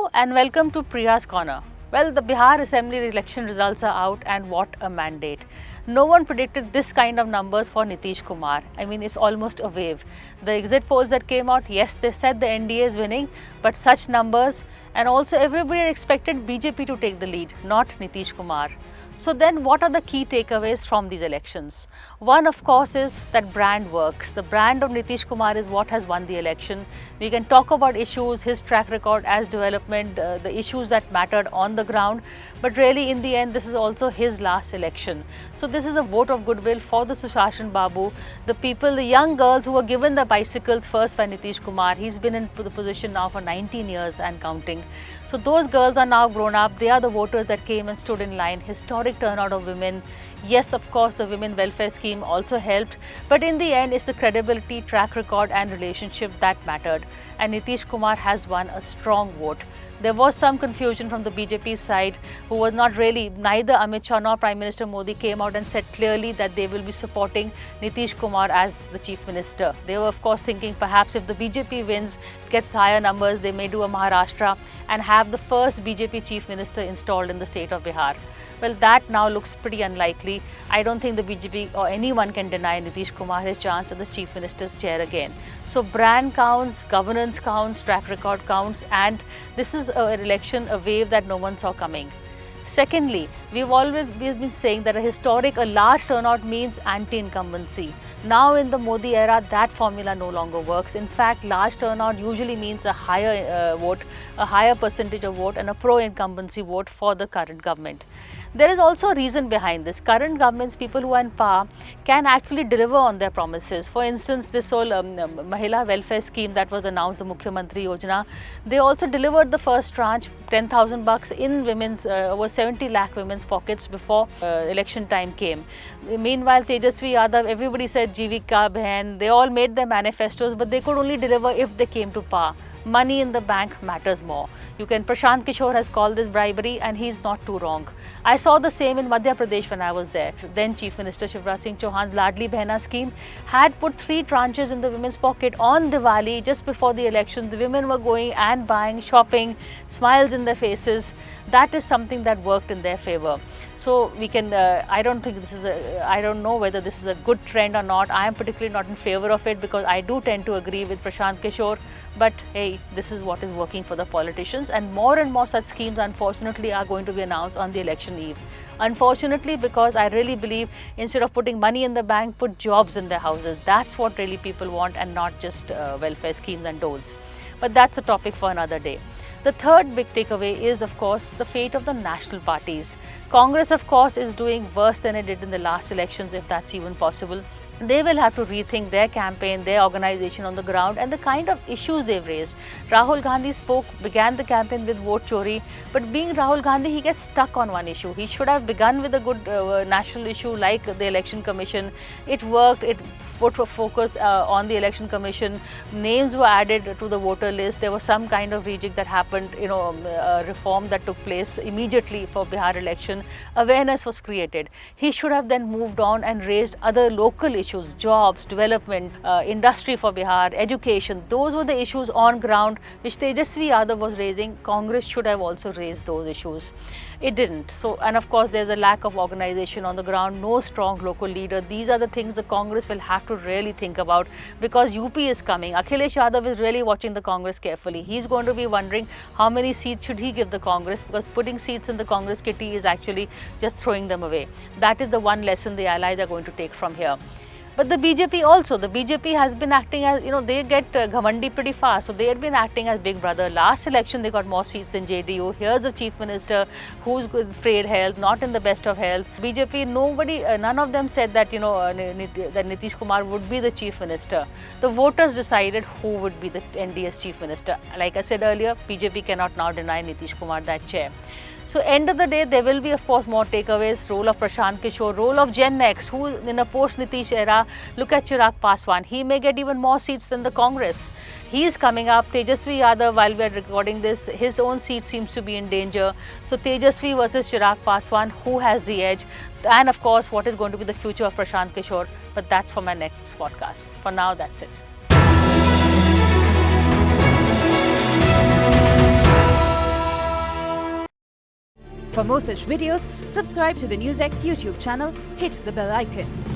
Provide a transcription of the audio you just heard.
Hello and welcome to Priya's Corner. Well, the Bihar Assembly election results are out and what a mandate. No one predicted this kind of numbers for Nitish Kumar. I mean, it's almost a wave. The exit polls that came out, yes, they said the NDA is winning, but such numbers, and also everybody expected BJP to take the lead, not Nitish Kumar. So then what are the key takeaways from these elections? One, of course, is that brand works. The brand of Nitish Kumar is what has won the election. We can talk about issues, his track record as development, the issues that mattered on the ground, but really in the end this is also his last election. So this is a vote of goodwill for the Sushashan Babu, the people, the young girls who were given the bicycles first by Nitish Kumar. He's been in the position now for 19 years and counting. So those girls are now grown up. They are the voters that came and stood in line. Historic turnout of women. Yes, of course, the women welfare scheme also helped, but in the end, it's the credibility, track record and relationship that mattered. And Nitish Kumar has won a strong vote. There was some confusion from the BJP side, who was not really, neither Amit Shah nor Prime Minister Modi came out and said clearly that they will be supporting Nitish Kumar as the Chief Minister. They were of course thinking perhaps if the BJP wins, gets higher numbers, they may do a Maharashtra and have the first BJP Chief Minister installed in the state of Bihar. Well, that now looks pretty unlikely. I don't think the BJP or anyone can deny Nitish Kumar his chance at the Chief Minister's chair again. So brand counts, governance counts, track record counts, and this is an election, a wave that no one saw coming. Secondly, we've been saying that a large turnout means anti-incumbency. Now in the Modi era, that formula no longer works. In fact, large turnout usually means a higher vote, a higher percentage of vote and a pro-incumbency vote for the current government. There is also a reason behind this. Current governments, people who are in power, can actually deliver on their promises. For instance, this whole Mahila welfare scheme that was announced, the Mukhyamantri Yojana, they also delivered the first tranche, 10,000 bucks in women's, over 70 lakh women's pockets before election time came. Meanwhile, Tejasvi Yadav, everybody said Jivika Behan, they all made their manifestos, but they could only deliver if they came to power. Money in the bank matters more. Prashant Kishore has called this bribery and he's not too wrong. I saw the same in Madhya Pradesh when I was there. Then Chief Minister Shivraj Singh Chauhan's Ladli Behna scheme had put 3 tranches in the women's pocket on Diwali just before the elections. The women were going and buying, shopping, smiles in their faces. That is something that worked in their favor. So we can, I don't know whether this is a good trend or not. I am particularly not in favor of it because I do tend to agree with Prashant Kishore. But hey, this is what is working for the politicians, and more such schemes unfortunately are going to be announced on the election eve. Unfortunately, because I really believe instead of putting money in the bank, put jobs in their houses. That's what really people want and not just welfare schemes and doles. But that's a topic for another day. The third big takeaway is, of course, the fate of the national parties. Congress, of course, is doing worse than it did in the last elections, if that's even possible. They will have to rethink their campaign, their organization on the ground and the kind of issues they've raised. Rahul Gandhi began the campaign with vote chori, but being Rahul Gandhi, he gets stuck on one issue. He should have begun with a good national issue like the Election Commission. It worked, it put focus on the Election Commission. Names were added to the voter list. There was some kind of rejig that happened, reform that took place immediately for Bihar election. Awareness was created. He should have then moved on and raised other local issues, jobs, development, industry for Bihar, education. Those were the issues on ground which Tejasvi Yadav was raising. Congress should have also raised those issues. It didn't. So, and of course, there's a lack of organization on the ground, no strong local leader. These are the things the Congress will have to really think about because UP is coming. Akhilesh Yadav is really watching the Congress carefully. He's going to be wondering how many seats should he give the Congress, because putting seats in the Congress kitty is actually just throwing them away. That is the one lesson the allies are going to take from here. But the BJP has been acting as, they get ghamandi pretty fast. So they had been acting as big brother. Last election, they got more seats than JDU. Here's the chief minister who's with frail health, not in the best of health. BJP, none of them said that, that Nitish Kumar would be the chief minister. The voters decided who would be the NDS chief minister. Like I said earlier, BJP cannot now deny Nitish Kumar that chair. So end of the day, there will be of course more takeaways. Role of Prashant Kishore, role of Gen X, who in a post-Nitish era, look at Chirag Paswan. He may get even more seats than the Congress. He is coming up. Tejasvi Yadav, while we are recording this, his own seat seems to be in danger. So Tejasvi versus Chirag Paswan, who has the edge? And of course, what is going to be the future of Prashant Kishore? But that's for my next podcast. For now, that's it. For more such videos, subscribe to the NewsX YouTube channel, hit the bell icon.